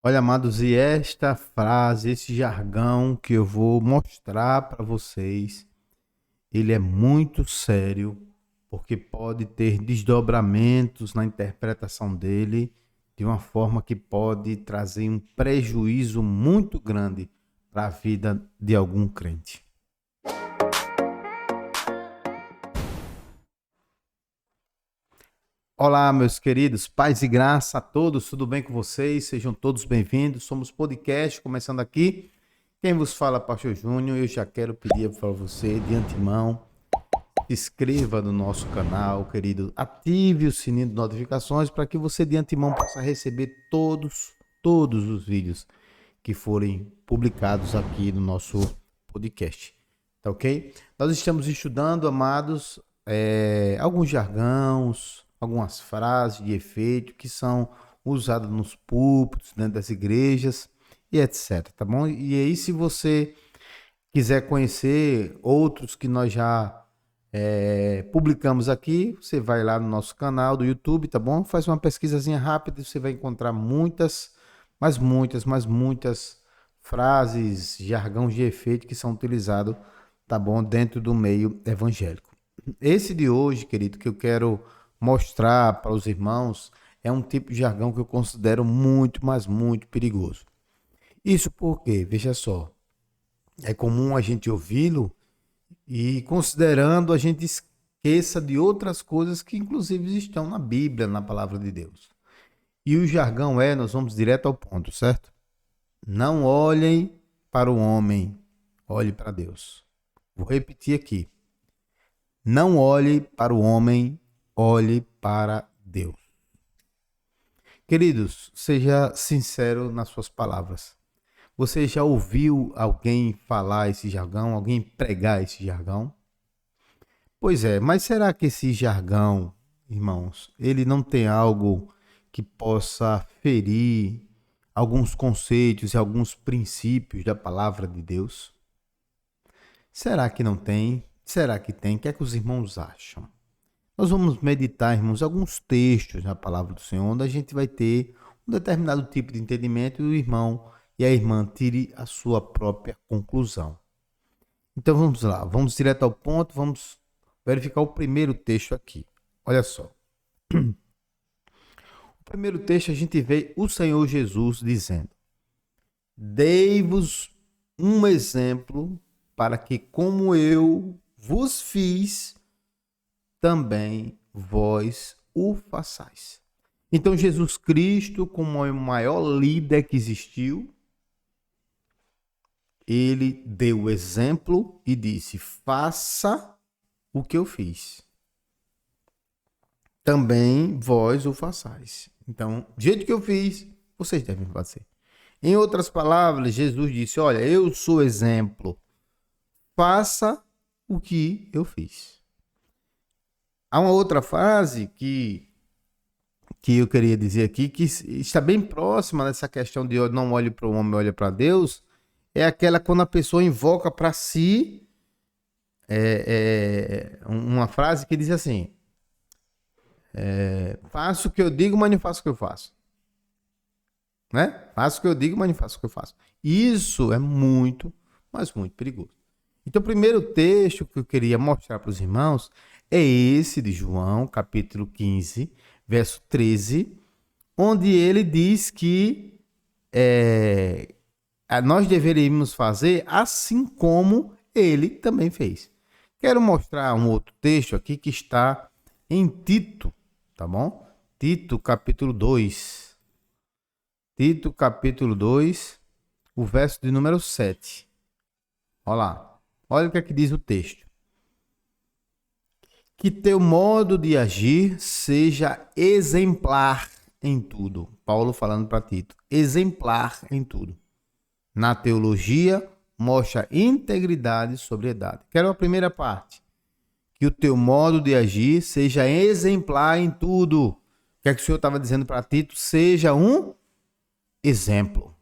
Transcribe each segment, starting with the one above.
Olha, amados, e esta frase, esse jargão que eu vou mostrar para vocês, ele é muito sério, porque pode ter desdobramentos na interpretação dele, de uma forma que pode trazer um prejuízo muito grande para a vida de algum crente. Olá, meus queridos, paz e graça a todos, tudo bem com vocês? Sejam todos bem-vindos. Somos podcast, começando aqui. Quem vos fala, Pastor Júnior. Eu já quero pedir para você, de antemão, se inscreva no nosso canal, querido. Ative o sininho de notificações para que você, de antemão, possa receber todos os vídeos que forem publicados aqui no nosso podcast. Tá ok? Nós estamos estudando, amados, alguns jargões, algumas frases de efeito que são usadas nos púlpitos, dentro das igrejas e etc, tá bom? E aí, se você quiser conhecer outros que nós já publicamos aqui, você vai lá no nosso canal do YouTube, tá bom? Faz uma pesquisazinha rápida e você vai encontrar muitas frases, jargões de efeito que são utilizados, tá bom? Dentro do meio evangélico. Esse de hoje, querido, que eu quero mostrar para os irmãos, é um tipo de jargão que eu considero muito, mas muito perigoso. Isso porque, veja só, é comum a gente ouvi-lo e considerando a gente esqueça de outras coisas que inclusive estão na Bíblia, na palavra de Deus. E o jargão nós vamos direto ao ponto, certo? Não olhem para o homem, olhe para Deus. Vou repetir aqui. Não olhe para o homem, olhe para Deus. Queridos, seja sincero nas suas palavras. Você já ouviu alguém falar esse jargão, alguém pregar esse jargão? Pois é, mas será que esse jargão, irmãos, ele não tem algo que possa ferir alguns conceitos e alguns princípios da palavra de Deus? Será que não tem? Será que tem? O que é que os irmãos acham? Nós vamos meditar, irmãos, alguns textos na palavra do Senhor, onde a gente vai ter um determinado tipo de entendimento e o irmão e a irmã tire a sua própria conclusão. Então vamos lá, vamos direto ao ponto, vamos verificar o primeiro texto aqui. Olha só. O primeiro texto a gente vê o Senhor Jesus dizendo: Dei-vos um exemplo para que, como eu vos fiz, também vós o façais. Então Jesus Cristo, como o maior líder que existiu, ele deu o exemplo e disse: faça o que eu fiz. Também vós o façais. Então, do jeito que eu fiz, vocês devem fazer. Em outras palavras, Jesus disse: olha, eu sou exemplo. Faça o que eu fiz. Há uma outra frase que eu queria dizer aqui, que está bem próxima dessa questão de não olhe para o homem, olhe para Deus, é aquela quando a pessoa invoca para si uma frase que diz assim: faço o que eu digo, mas não faço o que eu faço. Né? Faço o que eu digo, mas não faço o que eu faço. Isso é muito, mas muito perigoso. Então, o primeiro texto que eu queria mostrar para os irmãos é esse de João, capítulo 15, verso 13, onde ele diz que nós deveríamos fazer assim como ele também fez. Quero mostrar um outro texto aqui que está em Tito, tá bom? Tito, capítulo 2. Tito, capítulo 2, o verso de número 7. Olha lá. Olha o que é que diz o texto. Que teu modo de agir seja exemplar em tudo. Paulo falando para Tito. Exemplar em tudo. Na teologia, mostra integridade e sobriedade. Quero a primeira parte. Que o teu modo de agir seja exemplar em tudo. O que é que o Senhor estava dizendo para Tito? Seja um exemplo.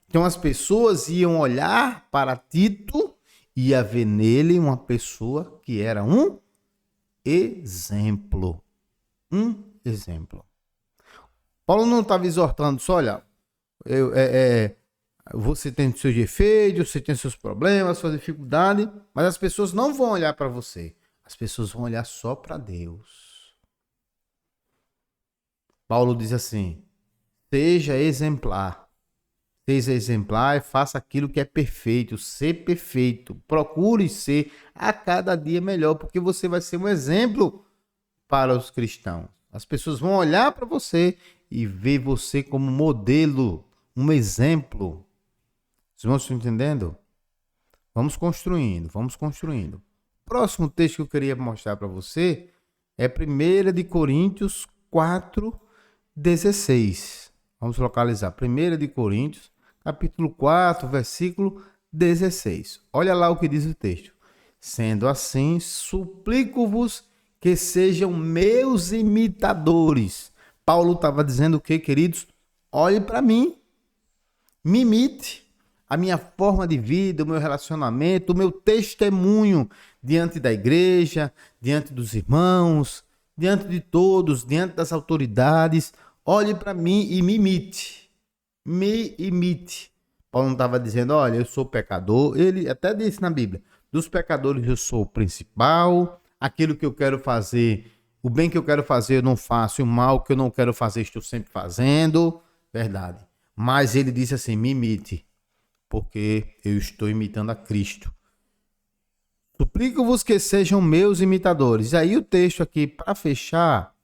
Então as pessoas iam olhar para Tito e ia ver nele uma pessoa que era um exemplo. Um exemplo. Paulo não estava exortando só, olha, Você tem seus defeitos, você tem seus problemas, suas dificuldades, mas as pessoas não vão olhar para você. As pessoas vão olhar só para Deus. Paulo diz assim: seja exemplar. Seja exemplar e faça aquilo que é perfeito. Ser perfeito. Procure ser a cada dia melhor, porque você vai ser um exemplo para os cristãos. As pessoas vão olhar para você e ver você como modelo, um exemplo. Os irmãos estão entendendo? Vamos construindo, vamos construindo. O próximo texto que eu queria mostrar para você é 1 de Coríntios 4:16. Vamos localizar. 1 de Coríntios, capítulo 4, versículo 16. Olha lá o que diz o texto. Sendo assim, suplico-vos que sejam meus imitadores. Paulo estava dizendo o que, queridos? Olhe para mim, me imite. A minha forma de vida, o meu relacionamento, o meu testemunho diante da igreja, diante dos irmãos, diante de todos, diante das autoridades. Olhe para mim e me imite. Me imite. Paulo não estava dizendo, olha, eu sou pecador. Ele até disse na Bíblia, dos pecadores eu sou o principal, aquilo que eu quero fazer, o bem que eu quero fazer eu não faço, e o mal que eu não quero fazer estou sempre fazendo. Verdade. Mas ele disse assim, me imite, porque eu estou imitando a Cristo. Suplico-vos que sejam meus imitadores. E aí o texto aqui, para fechar,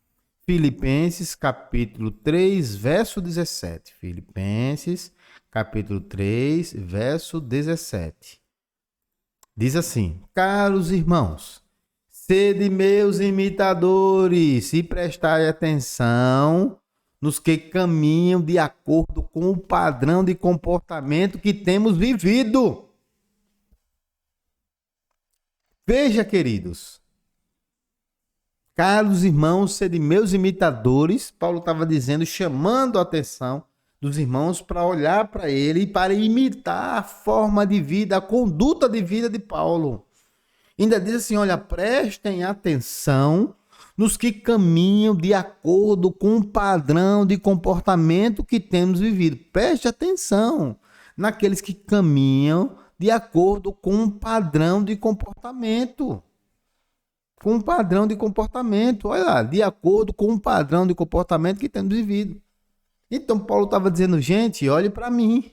Filipenses capítulo 3, verso 17. Filipenses capítulo 3, verso 17. Diz assim, caros irmãos, sede meus imitadores e prestai atenção nos que caminham de acordo com o padrão de comportamento que temos vivido. Veja, queridos, caros irmãos, sede meus imitadores. Paulo estava dizendo, chamando a atenção dos irmãos para olhar para ele e para imitar a forma de vida, a conduta de vida de Paulo. Ainda diz assim, olha, prestem atenção nos que caminham de acordo com o padrão de comportamento que temos vivido. Preste atenção naqueles que caminham de acordo com um padrão de comportamento. Com um padrão de comportamento. Olha lá, de acordo com um padrão de comportamento que temos vivido. Então, Paulo estava dizendo, gente, olhe para mim.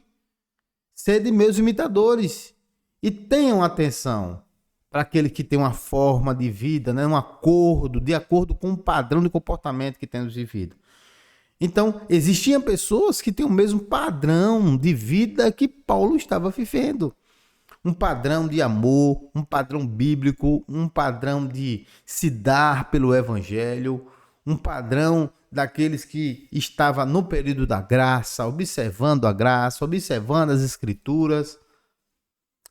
Sede meus imitadores. E tenham atenção para aquele que tem uma forma de vida, né? De acordo com um padrão de comportamento que temos vivido. Então, existiam pessoas que têm o mesmo padrão de vida que Paulo estava vivendo. Um padrão de amor, um padrão bíblico, um padrão de se dar pelo evangelho, um padrão daqueles que estavam no período da graça, observando a graça, observando as escrituras.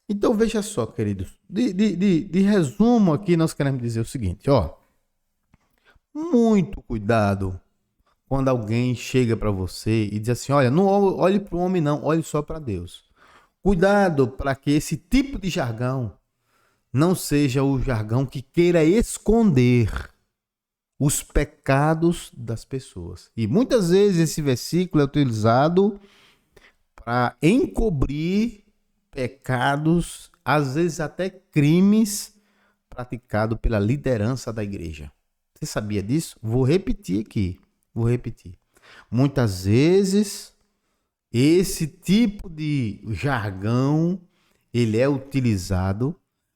Então, veja só, queridos, de resumo aqui, nós queremos dizer o seguinte, ó. Muito cuidado quando alguém chega para você e diz assim, olha, não olhe para o homem não, olhe só para Deus. Cuidado para que esse tipo de jargão não seja o jargão que queira esconder os pecados das pessoas. E muitas vezes esse versículo é utilizado para encobrir pecados, às vezes até crimes praticados pela liderança da igreja. Você sabia disso? Vou repetir aqui. Muitas vezes esse tipo de jargão ele é utilizado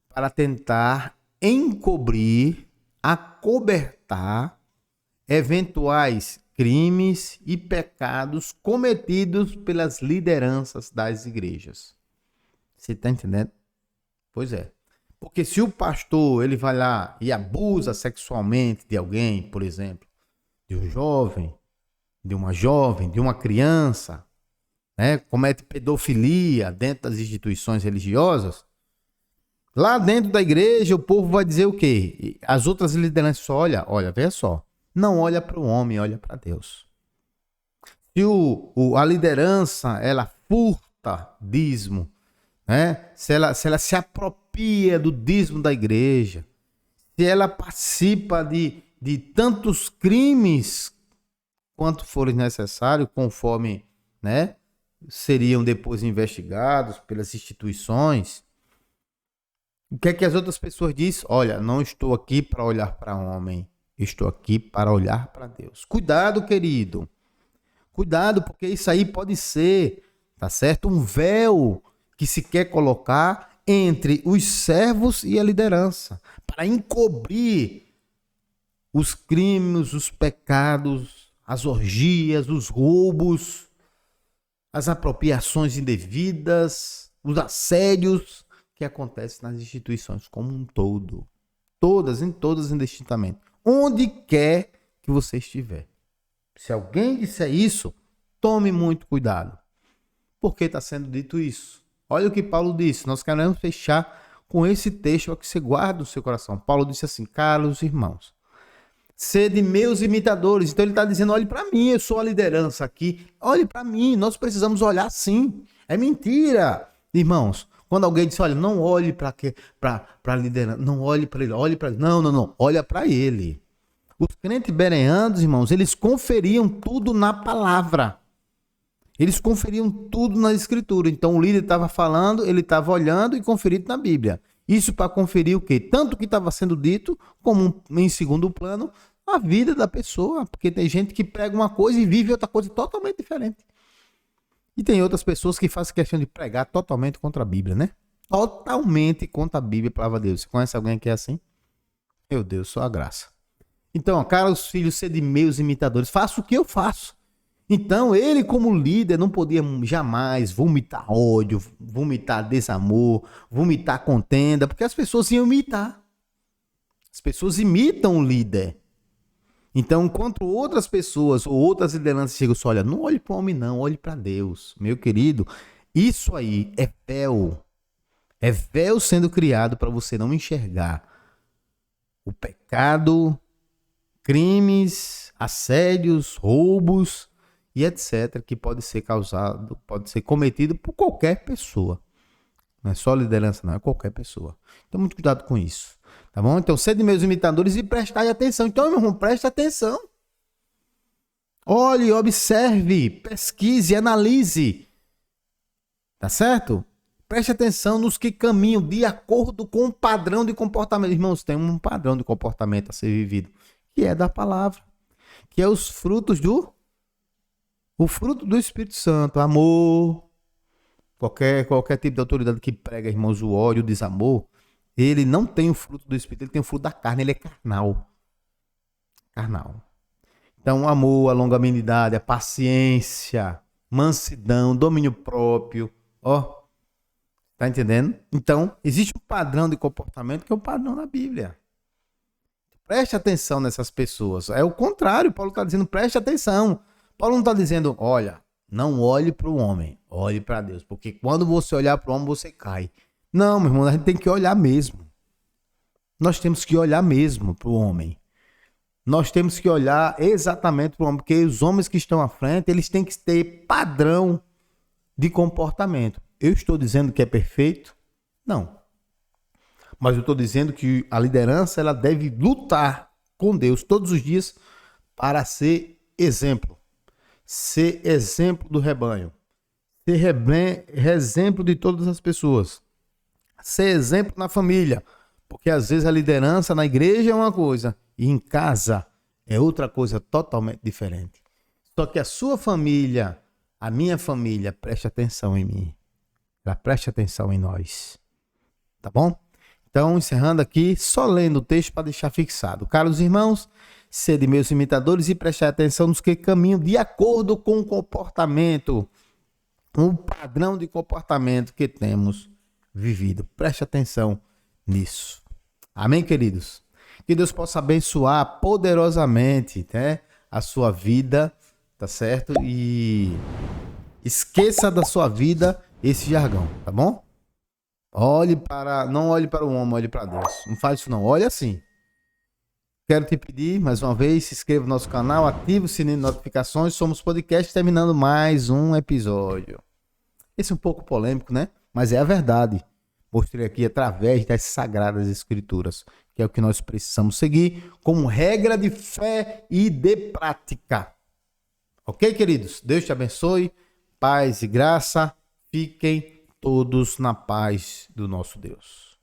para tentar encobrir, acobertar eventuais crimes e pecados cometidos pelas lideranças das igrejas. Você está entendendo? Pois é. Porque se o pastor ele vai lá e abusa sexualmente de alguém, por exemplo, de um jovem, de uma criança, né, comete pedofilia dentro das instituições religiosas, lá dentro da igreja o povo vai dizer o quê? As outras lideranças só olha, veja só, não olha para o homem, olha para Deus. Se a liderança ela furta dízimo, né? Se ela se apropria do dízimo da igreja, se ela participa de tantos crimes quanto forem necessários, conforme, né, seriam depois investigados pelas instituições, o que é que as outras pessoas dizem? Olha, não estou aqui para olhar para homem, estou aqui para olhar para Deus. Cuidado, querido. Cuidado, porque isso aí pode ser, tá certo? Um véu que se quer colocar entre os servos e a liderança, para encobrir os crimes, os pecados, as orgias, os roubos, as apropriações indevidas, os assédios que acontecem nas instituições como um todo. Todas indistintamente. Onde quer que você estiver. Se alguém disser isso, tome muito cuidado. Por que está sendo dito isso? Olha o que Paulo disse. Nós queremos fechar com esse texto para que você guarde no seu coração. Paulo disse assim: caros irmãos, sede meus imitadores. Então ele está dizendo, olhe para mim, eu sou a liderança aqui. Olhe para mim, nós precisamos olhar sim. É mentira. Irmãos, quando alguém diz, olha, não olhe para a liderança, não olhe para ele, olhe para ele. Não, olha para ele. Os crentes bereanos, irmãos, eles conferiam tudo na palavra. Eles conferiam tudo na escritura. Então o líder estava falando, ele estava olhando e conferindo na Bíblia. Isso para conferir o quê? Tanto o que estava sendo dito, como em segundo plano, a vida da pessoa. Porque tem gente que prega uma coisa e vive outra coisa totalmente diferente. E tem outras pessoas que fazem questão de pregar totalmente contra a Bíblia, né? Totalmente contra a Bíblia e a palavra de Deus. Você conhece alguém que é assim? Meu Deus, só a graça. Então, caros filhos, sede meus imitadores. Faça o que eu faço. Então, ele como líder não podia jamais vomitar ódio, vomitar desamor, vomitar contenda, porque as pessoas iam imitar. As pessoas imitam o líder. Então, enquanto outras pessoas ou outras lideranças chegam só, olha, não olhe para o homem não, olhe para Deus. Meu querido, isso aí é véu. É véu sendo criado para você não enxergar o pecado, crimes, assédios, roubos e etc, que pode ser causado, pode ser cometido por qualquer pessoa. Não é só liderança, não, é qualquer pessoa. Então, muito cuidado com isso, tá bom? Então, sede meus imitadores e prestai atenção. Então, meu irmão, preste atenção. Olhe, observe, pesquise, analise. Tá certo? Preste atenção nos que caminham de acordo com o padrão de comportamento. Irmãos, tem um padrão de comportamento a ser vivido, que é da palavra, que é os frutos o fruto do Espírito Santo, amor. Qualquer tipo de autoridade que prega, irmãos, o ódio, o desamor, ele não tem o fruto do Espírito, ele tem o fruto da carne, ele é carnal. Carnal. Então, o amor, a longanimidade, a paciência, mansidão, domínio próprio, ó. Tá entendendo? Então, existe um padrão de comportamento que é o padrão na Bíblia. Preste atenção nessas pessoas. É o contrário, Paulo está dizendo, preste atenção. Paulo não está dizendo, olha, não olhe para o homem, olhe para Deus. Porque quando você olhar para o homem, você cai. Não, meu irmão, a gente tem que olhar mesmo. Nós temos que olhar mesmo para o homem. Nós temos que olhar exatamente para o homem. Porque os homens que estão à frente, eles têm que ter padrão de comportamento. Eu estou dizendo que é perfeito? Não. Mas eu estou dizendo que a liderança ela deve lutar com Deus todos os dias para ser exemplo. Ser exemplo do rebanho. Ser exemplo de todas as pessoas. Ser exemplo na família. Porque às vezes a liderança na igreja é uma coisa e em casa é outra coisa totalmente diferente. Só que a sua família, a minha família, preste atenção em mim. Ela preste atenção em nós. Tá bom? Então, encerrando aqui, só lendo o texto para deixar fixado. Caros irmãos, sede meus imitadores e prestai atenção nos que caminham de acordo com o comportamento, o padrão de comportamento que temos vivido. Preste atenção nisso. Amém, queridos? Que Deus possa abençoar poderosamente, né, a sua vida, tá certo? E esqueça da sua vida esse jargão, tá bom? Não olhe para o homem, olhe para Deus. Não faz isso não, olhe assim. Quero te pedir, mais uma vez, se inscreva no nosso canal, ative o sininho de notificações. Somos podcast terminando mais um episódio. Esse é um pouco polêmico, né? Mas é a verdade. Mostrei aqui através das Sagradas Escrituras, que é o que nós precisamos seguir como regra de fé e de prática. Ok, queridos? Deus te abençoe. Paz e graça. Fiquem todos na paz do nosso Deus.